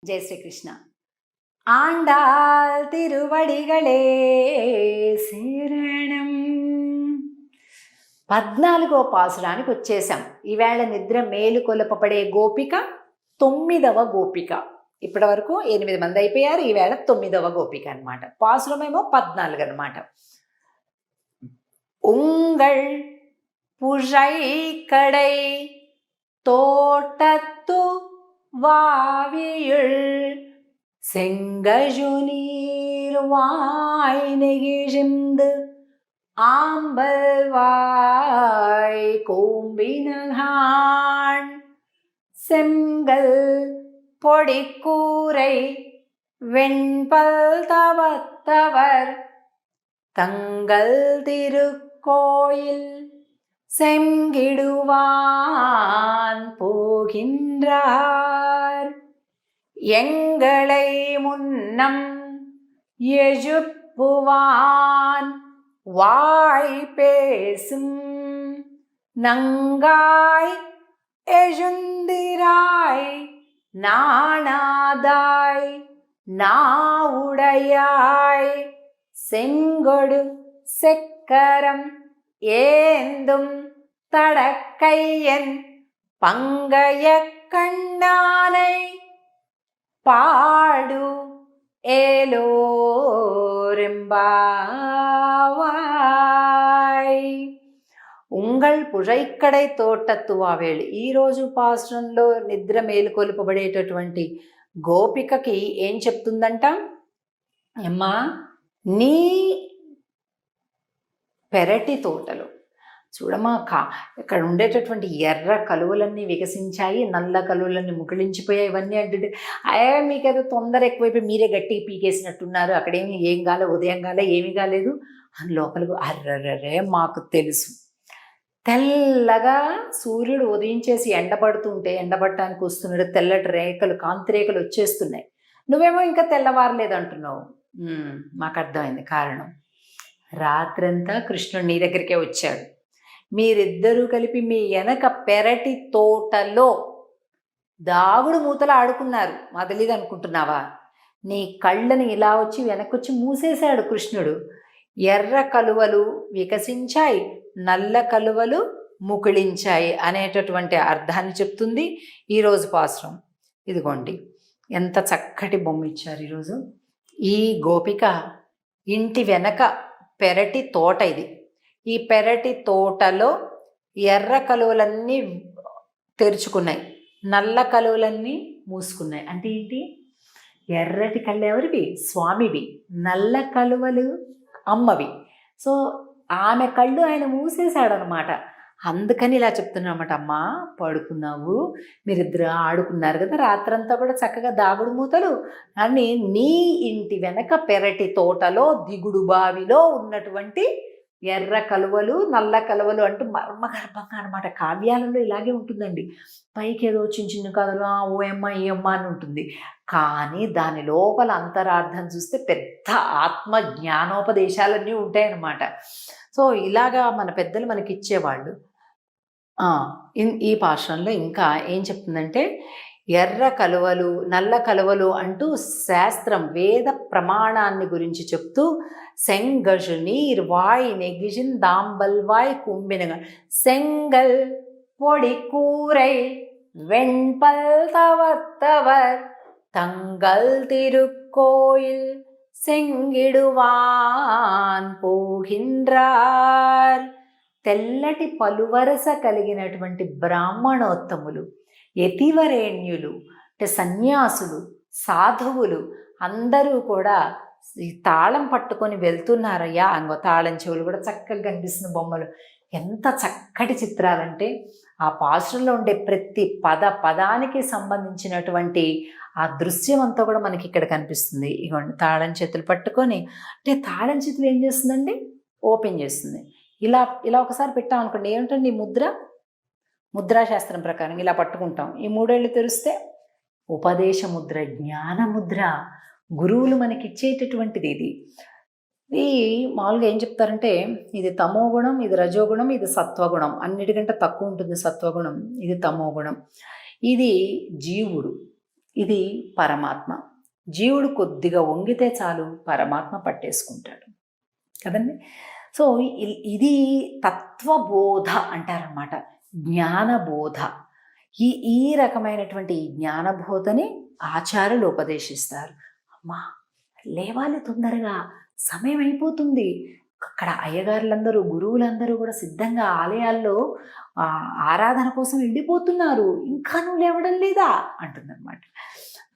జై శ్రీకృష్ణ. ఆండాల్ తిరువడిగళే శరణం. 14వ పాసురానికి వచ్చేసాం. ఈవేళ నిద్ర మేలు కొలపబడే గోపిక 9వ గోపిక. ఇప్పటి వరకు 8 మంది అయిపోయారు. ఈవేళ 9వ గోపిక అనమాట. పాసురమేమో 14 అనమాట. ఉంగళ్ పుజైకడై తోటత్తు வாவியுள் செங்கஜுநீர் வாய் நெகிழ்ந்து ஆம்பல் வாய் கோம்பினகான் செங்கல் பொடிக்கூரை வெண்பல் தவத்தவர் தங்கள் திருக்கோயில் செங்கிடுவான் போகின்றார். எங்களை முன்னம் எஜுப்புவான் வாய் பேசும் நங்காய் எழுந்திராய் நாணாதாய் நாவுடையாய் செங்கொடு செக்கரம் ஏந்தும் தடக்கையன் பங்கைய கண்ணானை பாடு ఏలోరింబావాయ్. ఉంగళ్ పుజైక్కడై తోటత్తు వావేళి. ఈరోజు పాశ్రంలో నిద్ర మేలుకొల్పబడేటటువంటి గోపికకి ఏం చెప్తుందంట? అమ్మా, నీ పెరటి తోటలు చూడమా, ఇక్కడ ఉండేటటువంటి ఎర్ర కలువలన్నీ వికసించాయి, నల్ల కలువలన్నీ ముగిలించిపోయాయి. ఇవన్నీ అంటే మీకు ఏదో తొందర ఎక్కువైపోయి మీరే గట్టిగా పీకేసినట్టున్నారు. అక్కడేమి ఏం కాలే, ఉదయం కాలే, ఏమీ కాలేదు అని లోపలికి. అర్రర్రే, మాకు తెలుసు. తెల్లగా సూర్యుడు ఉదయించేసి ఎండబడుతుంటే ఎండబట్టడానికి వస్తున్నాడు. తెల్లటి రేఖలు, కాంతి రేఖలు వచ్చేస్తున్నాయి. నువ్వేమో ఇంకా తెల్లవారలేదు అంటున్నావు. మాకు అర్థమైంది కారణం. రాత్రంతా కృష్ణుడు నీ దగ్గరికే వచ్చాడు. మీరిద్దరూ కలిపి మీ వెనక పెరటి తోటలో దాగుడు మూతలు ఆడుకున్నారు. మా తెలీదు అనుకుంటున్నావా? నీ కళ్ళని ఇలా వచ్చి వెనకొచ్చి మూసేశాడు కృష్ణుడు. ఎర్ర కలువలు వికసించాయి, నల్ల కలువలు ముకుళించాయి అనేటటువంటి అర్థాన్ని చెప్తుంది ఈరోజు పాసురం. ఇదిగోండి, ఎంత చక్కటి బొమ్మ ఇచ్చారు ఈరోజు. ఈ గోపిక ఇంటి వెనక పెరటి తోట ఇది. ఈ పెరటి తోటలో ఎర్ర కలువలన్నీ తెరుచుకున్నాయి, నల్ల కలువలన్నీ మూసుకున్నాయి. అంటే ఏంటి? ఎర్రటి కళ్ళు ఎవరివి? స్వామివి. నల్ల కలువలు అమ్మవి. సో ఆమె కళ్ళు ఆయన మూసేశాడనమాట. అందుకని ఇలా చెప్తున్నమాట. అమ్మా, పడుకున్నావు, మీరిద్దరు ఆడుకున్నారు కదా రాత్రంతా కూడా చక్కగా దాగుడు మూతలు అని. నీ ఇంటి వెనక పెరటి తోటలో దిగుడు బావిలో ఉన్నటువంటి ఎర్ర కలువలు, నల్ల కలువలు అంటూ మర్మగర్భంగా అనమాట. కావ్యాలలో ఇలాగే ఉంటుందండి. పైకి ఏదో చిన్న చిన్న కథలు, ఓ అమ్మ ఈ అమ్మ అని ఉంటుంది. కానీ దాని లోపల అంతరార్థం చూస్తే పెద్ద ఆత్మ జ్ఞానోపదేశాలన్నీ ఉంటాయన్నమాట. సో ఇలాగా మన పెద్దలు మనకి ఇచ్చేవాళ్ళు. ఈ పాఠంలో ఇంకా ఏం చెప్తుందంటే, ఎర్ర కలువలు, నల్ల కలువలు అంటూ శాస్త్రం, వేద ప్రమాణాన్ని గురించి చెప్తూ செங்கழு நீர் வாய் நெகிழின் தாம்பல்வாய் கும்பினுங்க செங்கல் பொடி கூரை வெண்பல் தவத்தவர் தங்கள் திருக்கோயில் సెంగిడువాన్ పోగిండ్రార్. తెల్లటి పలువరస కలిగినటువంటి బ్రాహ్మణోత్తములు, యతివరేణ్యులు, అంటే సన్యాసులు, సాధువులు అందరూ కూడా ఈ తాళం పట్టుకొని వెళ్తున్నారయ్యా. అంగో తాళం చెవులు కూడా చక్కగా కనిపిస్తున్న బొమ్మలు. ఎంత చక్కటి చిత్రాలంటే ఆ పాశ్రంలో ఉండే ప్రతి పదానికి సంబంధించినటువంటి ఆ దృశ్యం అంతా కూడా మనకి ఇక్కడ కనిపిస్తుంది. ఇగోండి, తాళం చేతులు పట్టుకొని, అంటే తాళం చేతులు ఏం చేస్తుందండి? ఓపెన్ చేస్తుంది. ఇలా ఇలా ఒకసారి పెట్టాం అనుకోండి, ఏమిటండి ఈ ముద్ర? ముద్రాశాస్త్రం ప్రకారం ఇలా పట్టుకుంటాం. ఈ 3 ఏళ్ళు తెరిస్తే ఉపదేశ ముద్ర, జ్ఞాన ముద్ర, గురువులు మనకి ఇచ్చేటటువంటిది ఇది. ఇది మామూలుగా ఏం చెప్తారంటే, ఇది తమోగుణం, ఇది రజోగుణం, ఇది సత్వగుణం. అన్నిటికంటే తక్కువ ఉంటుంది సత్వగుణం, ఇది తమోగుణం. ఇది జీవుడు. ఇది పరమాత్మ. జీవుడు కొద్దిగా వంగితే చాలు పరమాత్మ పట్టేసుకుంటాడు కదండి. సో ఇది తత్వబోధ అంటారనమాట, జ్ఞానబోధ. ఈ ఈ రకమైనటువంటి జ్ఞానబోధని ఆచార్యులు ఉపదేశిస్తారు. అమ్మా లేవాలి తొందరగా, సమయం అయిపోతుంది. అక్కడ అయ్యగారులందరూ గురువులందరూ కూడా సిద్ధంగా ఆలయాల్లో ఆరాధన కోసం వెళ్ళిపోతున్నారు, ఇంకా నువ్వు లేవడం లేదా అంటుందన్నమాట.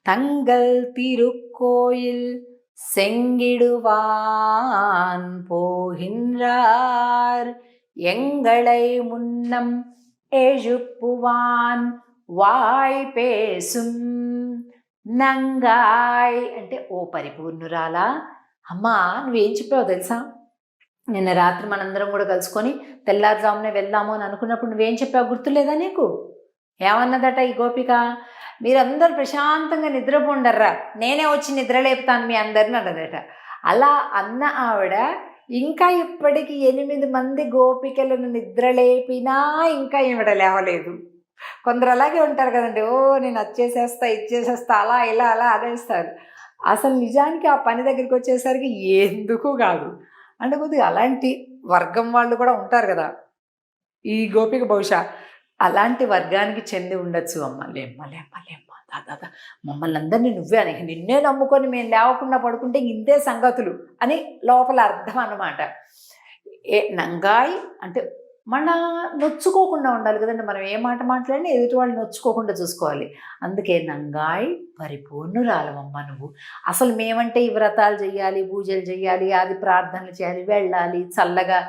తంగల్ తిరుక్కోయిల్ செங்கிடுவான் போகின்றார் எங்களை முன்னம் எழுப்புவாన్ వాయ్ పేసుం నంగాయ్. అంటే ఓ పరిపూర్ణురాలా, అమ్మా నువ్వేం చెప్పావు తెలుసా? నిన్న రాత్రి మనందరం కూడా కలుసుకొని తెల్లారుజామునే వెళ్దాము అని అనుకున్నప్పుడు నువ్వేం చెప్పావు గుర్తులేదా నీకు? ఏమన్నదట ఈ గోపిక? మీరందరూ ప్రశాంతంగా నిద్రపోండర్రా, నేనే వచ్చి నిద్ర లేపుతాను మీ అందరిని అన్నదట. అలా అన్న ఆవిడ ఇంకా ఇప్పటికి 8 మంది గోపికలను నిద్రలేపినా ఇంకా ఈవిడ లేవలేదు. కొందరు అలాగే ఉంటారు కదండి, ఓ నేను వచ్చేసేస్తా ఇచ్చేసేస్తా అలా ఇలా అలా అనేస్తారు. అసలు నిజానికి ఆ పని దగ్గరికి వచ్చేసరికి ఎందుకు కాదు అంటే కొద్దిగా అలాంటి వర్గం వాళ్ళు కూడా ఉంటారు కదా. ఈ గోపిక బహుశా అలాంటి వర్గానికి చెంది ఉండొచ్చు. అమ్మ లేమ్మా లేమ్మా లేమ్మా దాదా మమ్మల్ని అందరినీ నువ్వే అని, నిన్నే నమ్ముకొని మేము లేవకుండా పడుకుంటే ఇంతే సంగతులు అని లోపల అర్థం అన్నమాట. నంగాయ్ అంటే మన నొచ్చుకోకుండా ఉండాలి కదండి. మనం ఏ మాట మాట్లాడినా ఎదుటి వాళ్ళు నొచ్చుకోకుండా చూసుకోవాలి. అందుకే నంగాయ్ పరిపూర్ణురాలవమ్మ నువ్వు. అసలు మేమంటే ఈ వ్రతాలు చెయ్యాలి, పూజలు చెయ్యాలి, ఆది ప్రార్థనలు చేయాలి, వెళ్ళాలి, చల్లగా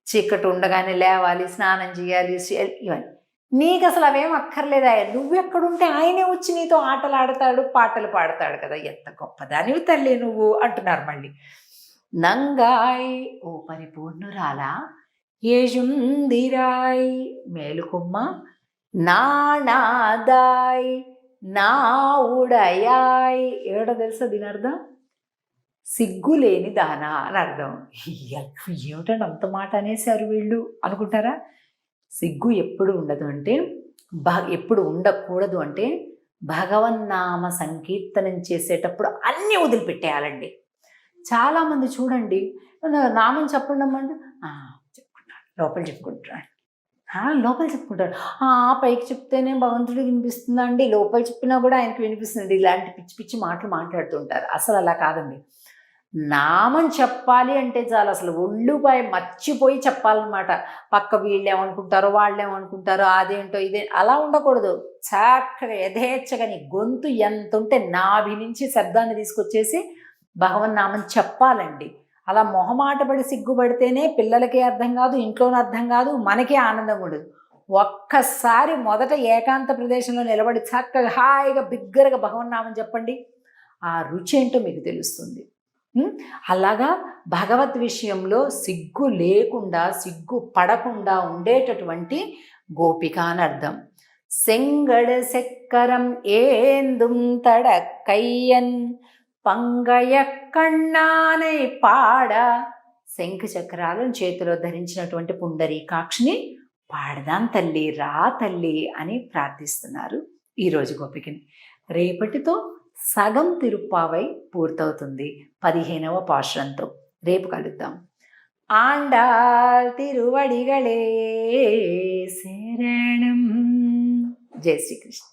చీకటి ఉండగానే లేవాలి, స్నానం చేయాలి, ఇవన్నీ నీకు అసలు అవేం అక్కర్లేదా? నువ్వెక్కడుంటే ఆయనే వచ్చి నీతో ఆటలు ఆడతాడు, పాటలు పాడతాడు కదా. ఎంత గొప్పదానివి తల్లి నువ్వు అంటున్నారు మళ్ళీ. నంగాయ్ ఓ పరిపూర్ణురాలా, ఏజుందిరాయ్ మేలుకుమ్మ, నానాదాయ్ నా ఉడయాయ్. ఏడో తెలుసా దీని అర్థం? సిగ్గులేని దానా అని అర్థం. ఏమిటంటే అంత మాట అనేసారు వీళ్ళు అనుకుంటారా? సిగ్గు ఎప్పుడు ఉండదు అంటే ఎప్పుడు ఉండకూడదు అంటే భగవన్నామ సంకీర్తనం చేసేటప్పుడు అన్నీ వదిలిపెట్టేయాలండి. చాలామంది చూడండి నామం చెప్పండి అమ్మంటే చెప్పుకుంటారు, లోపల చెప్పుకుంటారు, లోపల చెప్పుకుంటారు. పైకి చెప్తేనే భగవంతుడికి వినిపిస్తుందండి, లోపల చెప్పినా కూడా ఆయనకి వినిపిస్తుంది. ఇలాంటి పిచ్చి పిచ్చి మాటలు మాట్లాడుతుంటారు. అసలు అలా కాదండి. నామం చెప్పాలి అంటే చాలు అసలు ఒళ్ళుపై మర్చిపోయి చెప్పాలన్నమాట. పక్క వీళ్ళు ఏమనుకుంటారో వాళ్ళు ఏమనుకుంటారో అదేంటో ఇదే అలా ఉండకూడదు. చక్కగా యథేచ్ఛగా నీ గొంతు ఎంత ఉంటే నాభి నుంచి శబ్దాన్ని తీసుకొచ్చేసి భగవన్నామం చెప్పాలండి. అలా మొహమాటపడి సిగ్గుపడితేనే పిల్లలకి అర్థం కాదు, ఇంట్లోనూ అర్థం కాదు, మనకే ఆనందం ఉండదు. ఒక్కసారి మొదట ఏకాంత ప్రదేశంలో నిలబడి చక్కగా హాయిగా బిగ్గరగా భగవన్నామం చెప్పండి, ఆ రుచి ఏంటో మీకు తెలుస్తుంది. అలాగా భగవత్ విషయంలో సిగ్గు లేకుండా, సిగ్గు పడకుండా ఉండేటటువంటి గోపిక అని అర్థం. செங்கட செக்கரம் ஏந்தும் தடக்கையன் పంగయ కన్నానై పాడ. శంఖ చక్రాలను చేతిలో ధరించినటువంటి పుండరీకాక్షిని పాడదాం తల్లి, రా తల్లి అని ప్రార్థిస్తున్నారు ఈరోజు గోపికని. రేపటితో సగం తిరుప్పావై పూర్తవుతుంది 15వ పాశురంతో. రేపు కలుద్దాం. ఆండాల్ తిరువడిగళే శరణం. జై శ్రీకృష్ణ.